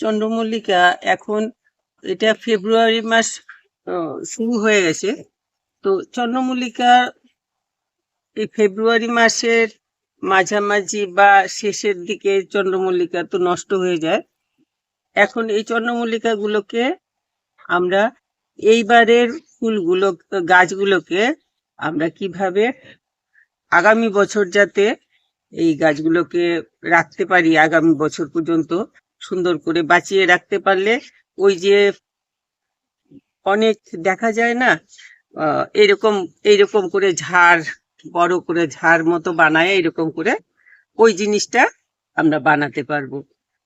চন্দ্রমল্লিকা এখন এটা ফেব্রুয়ারি মাস শুরু হয়ে গেছে। তো চন্দ্রমল্লিকা এই ফেব্রুয়ারি মাসের মাঝামাঝি বা শেষের দিকে চন্দ্রমল্লিকা তো নষ্ট হয়ে যায়। এখন এই চন্দ্রমল্লিকা গুলোকে আমরা এইবারের ফুলগুলো গাছগুলোকে আমরা কিভাবে আগামী বছর যাতে এই গাছগুলোকে রাখতে পারি, আগামী বছর পর্যন্ত সুন্দর করে বাঁচিয়ে রাখতে পারলে ওই যে অনেক দেখা যায় না, এরকম এইরকম করে ঝাড়, বড় করে ঝাড় মতো বানায়, এরকম করে ওই জিনিসটা আমরা বানাতে পারবো।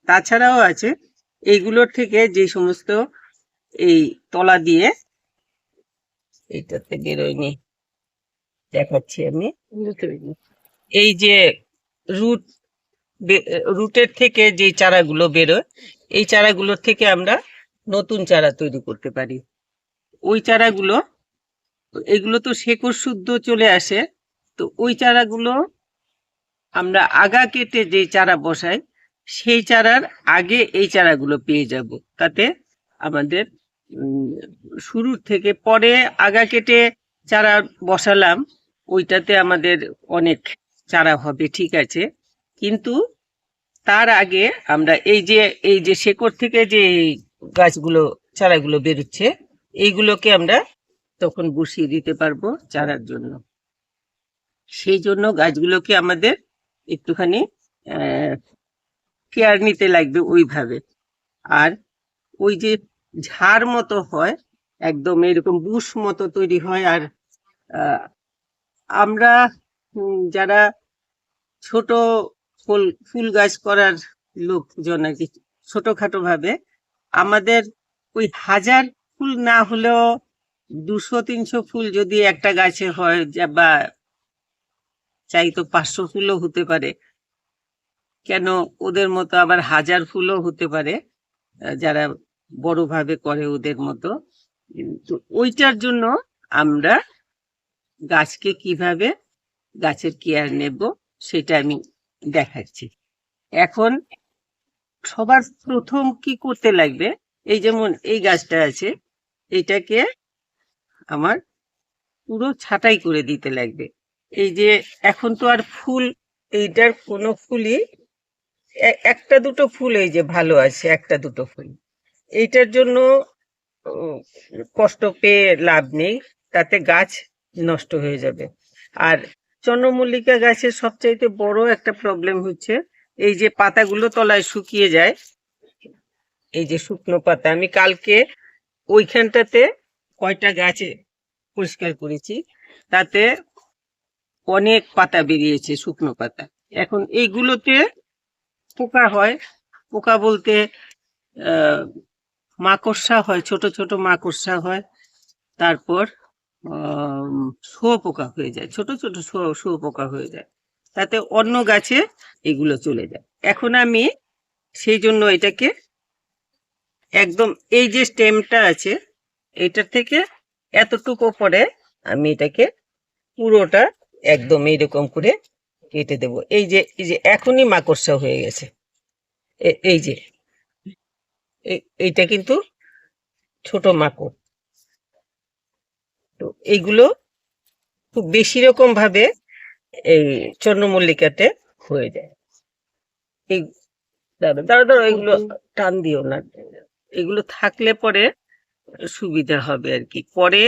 তাছাড়াও আছে এইগুলোর থেকে যে সমস্ত এই তলা দিয়ে, এইটাতে বেরোয়নি, দেখাচ্ছি আমি, এই যে রুট, রুটের থেকে যে চারাগুলো বেরোয়, এই চারাগুলোর থেকে আমরা নতুন চারা তৈরি করতে পারি। ওই চারাগুলো, এগুলো তো শেকড় শুদ্ধ চলে আসে, তো ওই চারাগুলো আমরা আগা কেটে যে চারা বসাই, সেই চারার আগে এই চারাগুলো পেয়ে যাব। তাতে আমাদের শুরুর থেকে, পরে আগা কেটে চারা বসালাম, ওইটাতে আমাদের অনেক চারা হবে, ঠিক আছে, কিন্তু তার আগে আমরা এই যে শেকড় থেকে যে গাছগুলো, চারাগুলো বেরোচ্ছে, এইগুলোকে আমরা তখন বসিয়ে দিতে পারবো চারার জন্য। সেই জন্য গাছগুলোকে আমাদের একটুখানি কেয়ার নিতে লাগবে ওইভাবে। আর ওই যে ঝাড় মতো হয়, একদম এরকম বুশ মতো তৈরি হয়। আর আমরা যারা ছোট ফুল গাছ করার লোকজন আর কি, ছোটখাটো ভাবে, আমাদের ওই 1000 ফুল না হলেও 200-300 ফুল যদি একটা গাছে হয়, বা চাই তো 500 ফুলও হতে পারে, কেন ওদের মতো আবার 1000 ফুলও হতে পারে, যারা বড় ভাবে করে ওদের মতো। তো ওইটার জন্য আমরা গাছকে কিভাবে, গাছের কেয়ার নেব, সেটা আমি দেখাচ্ছি। এখন সবার প্রথম কি করতে লাগবে, এই যেমন এই গাছটা আছে, এটাকে আমার পুরো ছাঁটাই করে দিতে লাগবে। এই যে এখন তো আর ফুল, এইটার কোনো ফুলই, একটা দুটো ফুল এই যে ভালো আছে, একটা দুটো ফুল, এইটার জন্য কষ্ট পেয়ে লাভ নেই, তাতে গাছ নষ্ট হয়ে যাবে। আর চন্দ্রমল্লিকা গাছের সবচাইতে বড় একটা প্রবলেম হচ্ছে এই যে পাতাগুলো তলায় শুকিয়ে যায়, এই যে শুকনো পাতা। আমি কালকে ওইখানটাতে কয়টা গাছে পরিষ্কার করেছি, তাতে অনেক পাতা বেরিয়েছে, শুকনো পাতা। এখন এইগুলোতে পোকা হয়, পোকা বলতে মাকড়সা হয়, ছোট ছোট মাকড়সা হয়, তারপর শুঁয়োপোকা হয়ে যায়, ছোট ছোট শুঁয়োপোকা হয়ে যায়, তাতে অন্য গাছে এগুলো চলে যায়। এখন আমি সেই জন্য এটাকে একদম, এই যে স্টেমটা আছে, এটার থেকে এতটুকু পরে আমি এটাকে পুরোটা একদম এইরকম করে কেটে দেব। এই যে এখনই মাকড়সা হয়ে গেছে, এই যে এইটা কিন্তু ছোট মাকড়। তো এইগুলো খুব বেশি রকম ভাবে এই চন্দ্রমল্লিকাতে হয়ে যায়। এই দাঁড়া দাঁড়া দাঁড়া, এগুলো টান দিও না, এগুলো থাকলে পরে সুবিধা হবে আর কি। পরে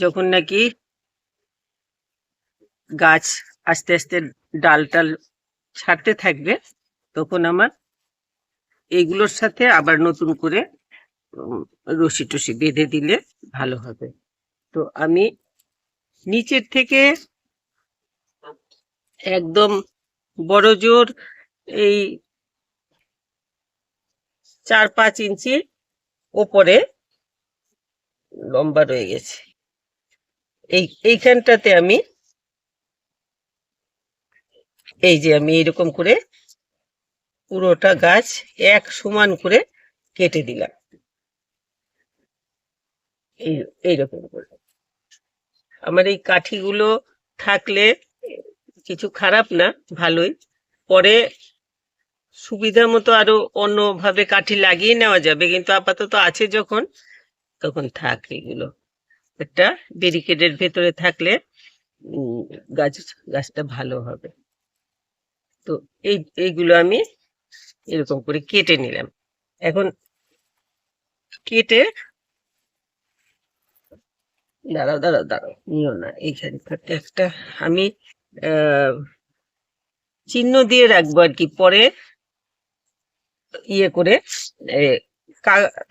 যখন নাকি গাছ আস্তে আস্তে ডাল টাল ছাড়তে থাকবে, তখন আমার এইগুলোর সাথে আবার নতুন করে রশি টসি বেঁধে দিলে ভালো হবে। তো আমি নিচের থেকে একদম বড় জোর এই 4-5 ইঞ্চি ওপরে লম্বা রয়ে গেছে, এইখানটাতে আমি এই যে আমি এইরকম করে পুরোটা গাছ এক সমান করে কেটে দিলাম, এইরকম করে। আমার এই কাঠিগুলো থাকলে কিছু খারাপ না, ভালোই। পরে সুবিধা মতো আরো অন্যভাবে কাঠি লাগিয়ে নেওয়া যাবে, কিন্তু আপাতত আছে যখন, তখন থাক এগুলো। একটা ব্যারিকেডের ভেতরে থাকলে উম, গাছ গাছটা ভালো হবে। তো এইগুলো আমি এরকম করে কেটে নিলাম। এখন কেটে, দাঁড়াও দাঁড়াও দাঁড়াও, নিও না, এইখানে থাকতে একটা আমি আহ চিহ্ন দিয়ে রাখবো আর কি, পরে ইয়ে করে এ,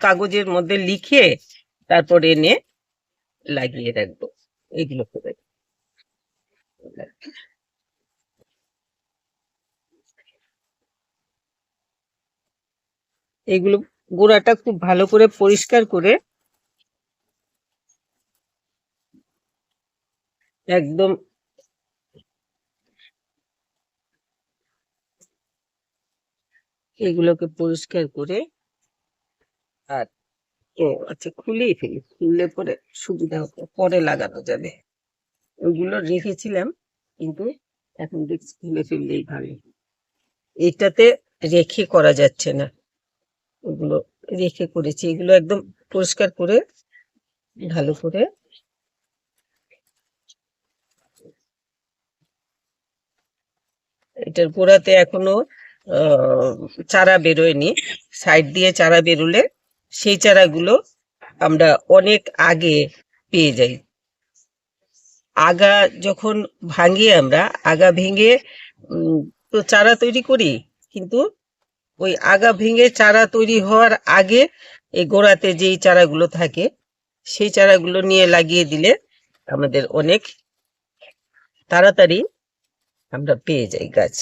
কাগজের মধ্যে লিখে তারপর এনে লাগিয়ে রাখবো এগুলো করে। এগুলো গোড়াটা খুব ভালো করে পরিষ্কার করে একদম এগুলোকে পরিষ্কার করে, আর ও আচ্ছা, খুলেই ফেলি, খুললে পরে সুবিধা হবে, পরে লাগানো যাবে। ওইগুলো রেখেছিলাম, কিন্তু এখন দেখছি খুলে ফেললেই ভালো। এইটাতে রেখে করা যাচ্ছে না, ওগুলো রেখে করেছি। এগুলো একদম পরিষ্কার করে ভালো করে এটার গোড়াতে এখনো চারা বেরোয়নি, সাইড দিয়ে চারা বেরোলে সেই চারাগুলো আমরা অনেক আগে পেয়ে যাই। আগা যখন ভাঙি আমরা, আগা ভেঙে তো চারা তৈরি করি, কিন্তু ওই আগা ভেঙে চারা তৈরি হওয়ার আগে এই গোড়াতে যেই চারাগুলো থাকে সেই চারাগুলো নিয়ে লাগিয়ে দিলে আমাদের অনেক তাড়াতাড়ি আমরা পেয়ে যাই গাছ।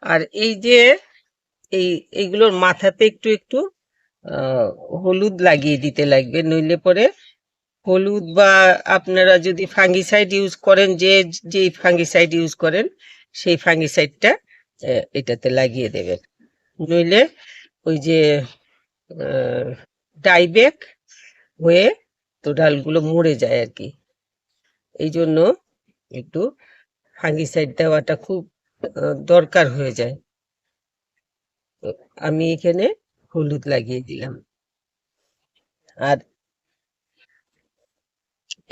আর এই যে এইগুলোর মাথাতে একটু একটু আহ হলুদ লাগিয়ে দিতে লাগবে, নইলে পরে হলুদ, বা আপনারা যদি ফাঙ্গিসাইড ইউজ করেন, যে ফাঙ্গিসাইড ইউজ করেন সেই ফাঙ্গিসাইডটা এটাতে লাগিয়ে দেবেন, নইলে ওই যে ডাইব্যাক হয়ে তো ডালগুলো মরে যায় আর কি। এই জন্য একটু ফাঙ্গিসাইড দেওয়াটা খুব দরকার হয়ে যায়। তো আমি এখানে হলুদ লাগিয়ে দিলাম। আর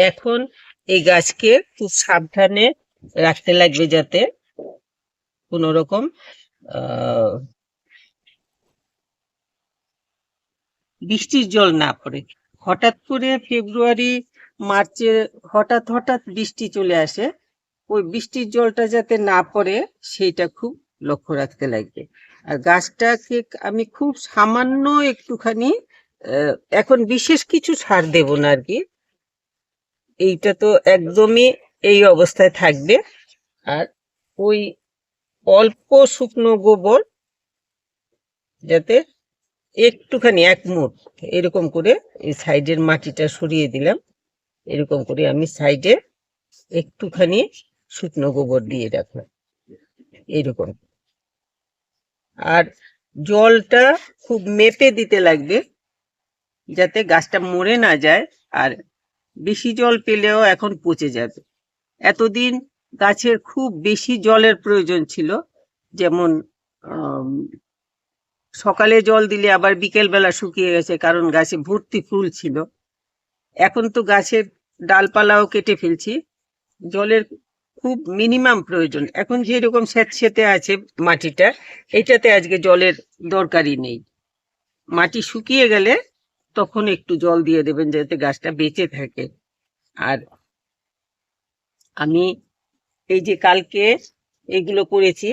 এখন এই গাছকে খুব সাবধানে রাখতে লাগবে, যাতে কোনো রকম বৃষ্টির জল না পড়ে। হঠাৎ করে ফেব্রুয়ারি মার্চে হঠাৎ হঠাৎ বৃষ্টি চলে আসে, ওই বৃষ্টির জলটা যাতে না পড়ে সেইটা খুব লক্ষ্য রাখতে লাগবে। আর গাছটাকে আমি খুব সামান্য একটুখানি, এখন বিশেষ কিছু সার দেব না আর কি, এইটা তো একদমই এই অবস্থায় থাকবে। আর ওই অল্প শুকনো গোবর, যাতে একটুখানি 1 মুঠ এরকম করে এই সাইডের মাটিটা সরিয়ে দিলাম, এরকম করে আমি সাইডে একটুখানি শুকনো গোবর দিয়ে রাখলাম এইরকম। আর জলটা খুব মেপে দিতে লাগবে, যাতে গাছটা মরে না যায়। আর বেশি জল পেলেও এখন পচে যাবে। এতদিন গাছের খুব বেশি জলের প্রয়োজন ছিল, যেমন সকালে জল দিলে আবার বিকেল বেলা শুকিয়ে গেছে, কারণ গাছে ভর্তি ফুল ছিল। এখন তো গাছের ডালপালাও কেটে ফেলছি, জলের খুব মিনিমাম প্রয়োজন। এখন যেরকম স্যাঁতসেঁতে আছে মাটিটা, এটাতে আজকে জলের দরকারই নেই। মাটি শুকিয়ে গেলে তখন একটু জল দিয়ে দেবেন, যাতে গাছটা বেঁচে থাকে। আর আমি এই যে কালকে এগুলো করেছি,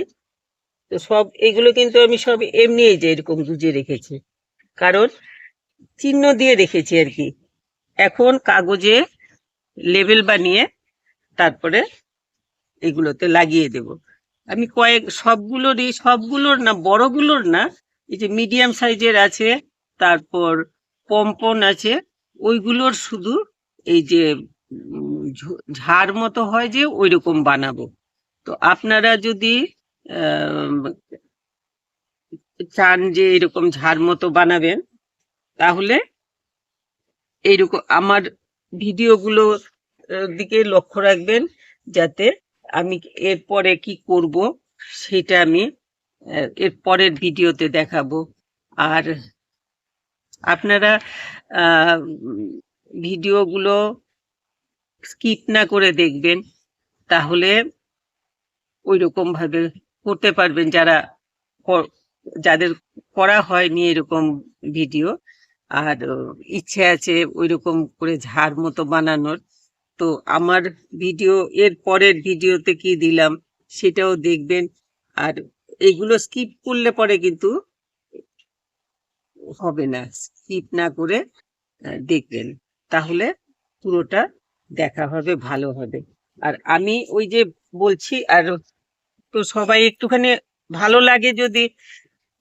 তো সব এগুলো কিন্তু আমি সব এমনি এই যে এরকম গুজে রেখেছি, কারণ চিহ্ন দিয়ে রেখেছি আর কি। এখন কাগজে লেবেল বানিয়ে তারপরে এগুলোতে লাগিয়ে দেব। আমি সবগুলোর না, বড়গুলোর না, এই যে মিডিয়াম সাইজের আছে, তারপর পম্পন আছে, ওইগুলোর শুধু এই যে ঝাড় মতো হয় যে ওইরকম বানাবো। তো আপনারা যদি চান যে এরকম ঝাড় মতো বানাবেন, তাহলে এইরকম আমার ভিডিওগুলো দিকে লক্ষ্য রাখবেন, যাতে আমি এরপরে কি করব সেটা আমি এর পরের ভিডিওতে দেখাবো। আর আপনারা ভিডিওগুলো স্কিপ না করে দেখবেন, তাহলে ওই রকম ভাবে করতে পারবেন যাদের করা হয়নি এরকম ভিডিও, আর ইচ্ছে আছে ওই রকম করে ঝাড় মতো বানানোর। তো আমার ভিডিও এর পরের ভিডিওতে কি দিলাম সেটাও দেখবেন। আর এইগুলো স্কিপ করলে পরে কিন্তু হবে না, স্কিপ না করে দেখবেন, তাহলে পুরোটা দেখা হবে, ভালো হবে। আর আমি ওই যে বলছি, আর তো সবাই একটুখানি ভালো লাগে যদি,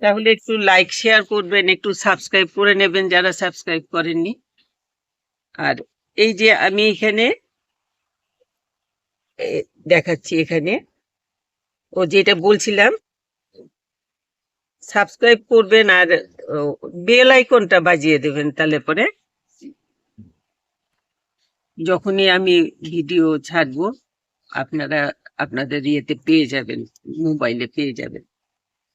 তাহলে একটু লাইক শেয়ার করবেন, একটু সাবস্ক্রাইব করে নেবেন যারা সাবস্ক্রাইব করেননি। আর এই যে আমি এখানে দেখাচ্ছি, এখানে ও যেটা বলছিলাম, সাবস্ক্রাইব করবেন আর বেল আইকনটা বাজিয়ে দেবেন, তাহলে পরে যখনই আমি ভিডিও ছাড়বো আপনারা আপনাদের ইয়েতে পেয়ে যাবেন, মোবাইলে পেয়ে যাবেন।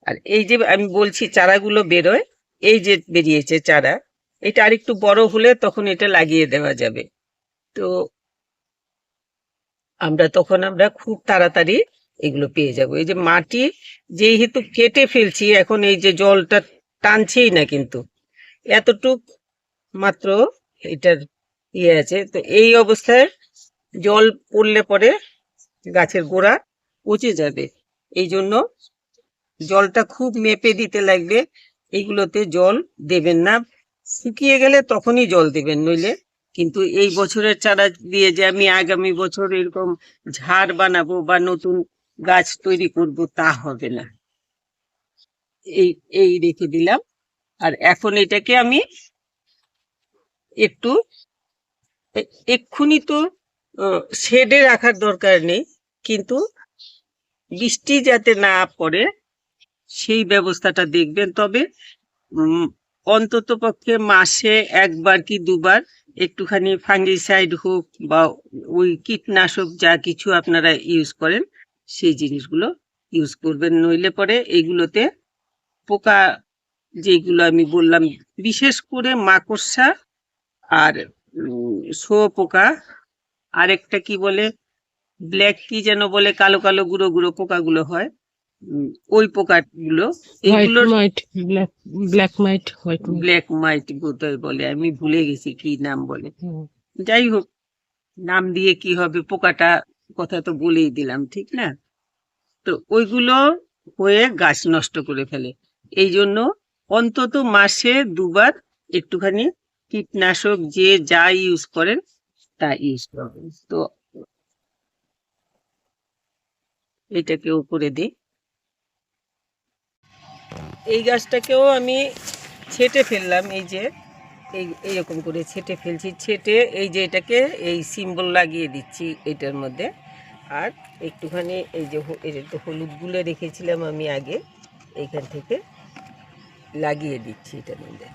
আর এই যে আমি বলছি চারাগুলো বেরোয়, এই যে বেরিয়েছে চারা, এটা আরেকটু বড় হলে তখন এটা লাগিয়ে দেওয়া যাবে। তো আমরা খুব তাড়াতাড়ি এগুলো পেয়ে যাব। এই যে মাটি যেহেতু কেটে ফেলছি এখন, এই যে জলটা টানছেই না, কিন্তু এতটুক মাত্র এটার ইয়ে আছে। তো এই অবস্থায় জল পড়লে পরে গাছের গোড়া পচে যাবে, এই জন্য জলটা খুব মেপে দিতে লাগবে। এইগুলোতে জল দেবেন না, শুকিয়ে গেলে তখনই জল দেবেন, নইলে কিন্তু এই বছরের চারা দিয়ে যে আমি আগামী বছর এরকম ঝাড় বানাবো বা নতুন গাছ তৈরি করব, তা হবে না। এই এই রেখে দিলাম। আর এখন এটাকে আমি একটু এক্ষুনি তো শেডে রাখার দরকার নেই, কিন্তু বৃষ্টি যাতে না পড়ে সেই ব্যবস্থাটা দেখবেন। তবে অন্তত পক্ষে মাসে একবার কি দুবার একটুখানি ফাঙ্গিসাইড হোক বা ওই কীটনাশক যা কিছু আপনারা ইউজ করেন সেই জিনিসগুলো ইউজ করবেন, নইলে পরে এইগুলোতে পোকা, যেগুলো আমি বললাম, বিশেষ করে মাকড়সা আর শুঁয়োপোকা, আরেকটা কি বলে ব্ল্যাক কি যেন বলে, কালো কালো গুঁড়ো গুঁড়ো পোকাগুলো হয়, ওই পোকাগুলো, এইগুলোর ব্ল্যাক মাইট বোধহয় বলে, আমি ভুলে গেছি কি নাম বলে। যাই হোক, নাম দিয়ে কি হবে, পোকাটা কথা তো বলেই দিলাম, ঠিক না? তো ওইগুলো হয়ে গাছ নষ্ট করে ফেলে। এই জন্য অন্তত মাসে দুবার একটুখানি কীটনাশক যে যা ইউজ করেন তা ইউজ করবেন। তো এটাকেও করে দিই। এই গাছটাকেও আমি ছেটে ফেললাম, এই যে এইরকম করে ছেটে ফেলছি, ছেটে এই যে এটাকে এই সিম্বল লাগিয়ে দিচ্ছি এটার মধ্যে। আর একটুখানি এই যে হলুদ গুলে রেখেছিলাম আমি আগে, এইখান থেকে লাগিয়ে দিচ্ছি এটার মধ্যে।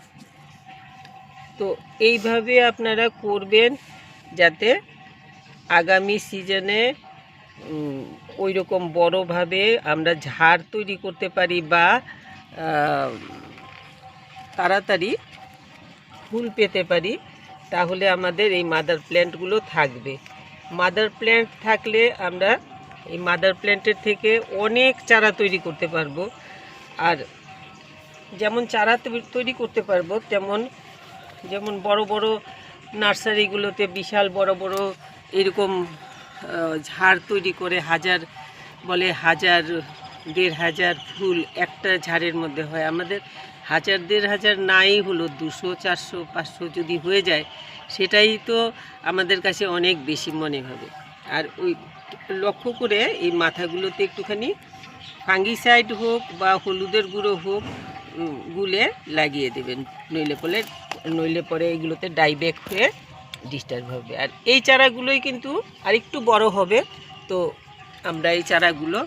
তো এইভাবে আপনারা করবেন, যাতে আগামী সিজনে ওই রকম বড়োভাবে আমরা ঝাড় তৈরি করতে পারি, বা তাড়াতাড়ি ফুল পেতে পারি। তাহলে আমাদের এই মাদার প্ল্যান্টগুলো থাকবে। মাদার প্ল্যান্ট থাকলে আমরা এই মাদার প্ল্যান্টের থেকে অনেক চারা তৈরি করতে পারবো। আর যেমন চারা তৈরি করতে পারবো, যেমন বড় বড় নার্সারিগুলোতে বিশাল বড় বড় এরকম ঝাড় তৈরি করে হাজার 1,000-1,500 ফুল একটা ঝাড়ের মধ্যে হয়। আমাদের 1,000-1,500 নাই হলো 200, 400, 500 যদি হয়ে যায়, সেটাই তো আমাদের কাছে অনেক বেশি মনে হবে। আর ওই লক্ষ্য করে এই মাথাগুলোতে একটুখানি ফাঙ্গিসাইড হোক বা হলুদের গুঁড়ো হোক গুলে লাগিয়ে দেবেন, নইলে পরে এগুলোতে ডাইব্যাক হয়ে ডিস্টার্ব হবে। আর এই চারাগুলোই কিন্তু আরেকটু বড় হবে, তো আমরা এই চারাগুলো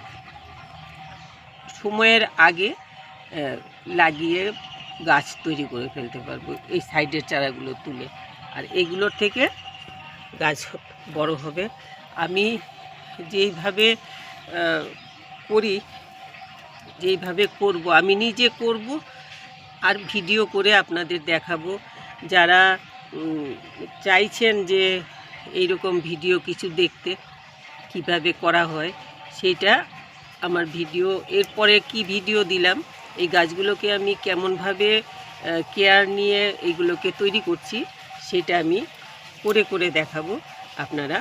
সময়ের আগে লাগিয়ে গাছ তৈরি করে ফেলতে পারবো, এই সাইডের চারাগুলো তুলে। আর এগুলোর থেকে গাছ বড় হবে। আমি যেইভাবে করি, যেইভাবে করব, আমি নিজে করব আর ভিডিও করে আপনাদের দেখাবো। যারা চাইছেন যে এইরকম ভিডিও কিছু দেখতে, কিভাবে করা হয় সেটা আমার ভিডিও, এরপরে কি ভিডিও দিলাম, এই গাছগুলোকে আমি কেমনভাবে কেয়ার নিয়ে এইগুলোকে তৈরি করছি সেটা আমি করে করে দেখাবো। আপনারা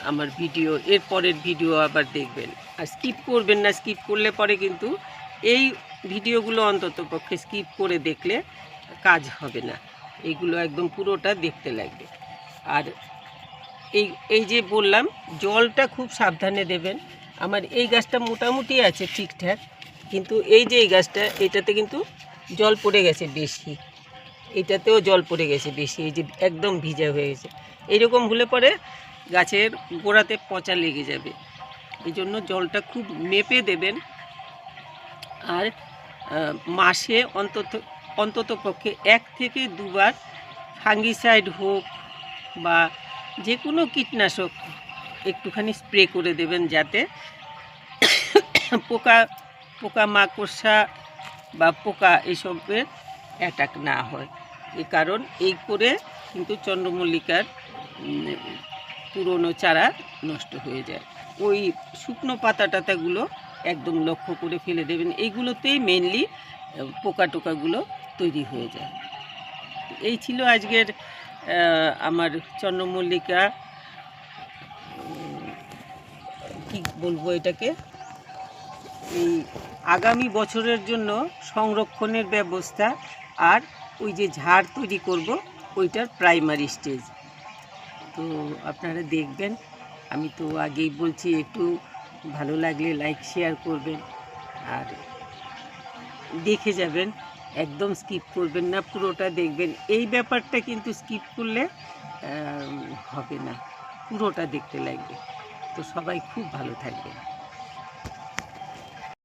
আমার ভিডিও, এরপরের ভিডিও আবার দেখবেন, আর স্কিপ করবেন না। স্কিপ করলে পরে কিন্তু এই ভিডিওগুলো অন্তত পক্ষে স্কিপ করে দেখলে কাজ হবে না, এইগুলো একদম পুরোটা দেখতে লাগবে। আর এই যে বললাম, জলটা খুব সাবধানে দেবেন। আমার এই গাছটা মোটামুটি আছে ঠিকঠাক, কিন্তু এই যে এই গাছটা, এটাতে কিন্তু জল পড়ে গেছে বেশি, এটাতেও জল পড়ে গেছে বেশি, এই যে একদম ভিজা হয়ে গেছে। এইরকম হলে পরে গাছের গোড়াতে পচা লেগে যাবে। এই জন্য জলটা খুব মেপে দেবেন। আর মাসে অন্তত পক্ষে 1 থেকে 2 বার ফাঙ্গিসাইড হোক বা যে কোনো কীটনাশক একটুখানি স্প্রে করে দেবেন, যাতে পোকামাকড়সা বা পোকা এসবের অ্যাটাক না হয়। এই কারণ এই করে কিন্তু চন্দ্রমল্লিকার পুরনো চারা নষ্ট হয়ে যায়। ওই শুকনো পাতাটাগুলো একদম লক্ষ্য করে ফেলে দেবেন, এইগুলোতেই মেনলি পোকা টোকাগুলো তৈরি হয়ে যায়। এই ছিল আজকের আমার চন্দ্রমল্লিকা, কি বলবো এটাকে, এই আগামী বছরের জন্য সংরক্ষণের ব্যবস্থা, আর ওই যে ঝাড় তৈরি করব ওইটার প্রাইমারি স্টেজ। তো আপনারা দেখবেন, আমি তো আগেই বলছি, একটু ভালো লাগলে লাইক শেয়ার করবেন আর দেখে যাবেন, একদম স্কিপ করবেন না, পুরোটা দেখবেন। এই ব্যাপারটা কিন্তু স্কিপ করলে হবে না, পুরোটা দেখতে লাগবে। তো সবাই খুব ভালো থাকবেন।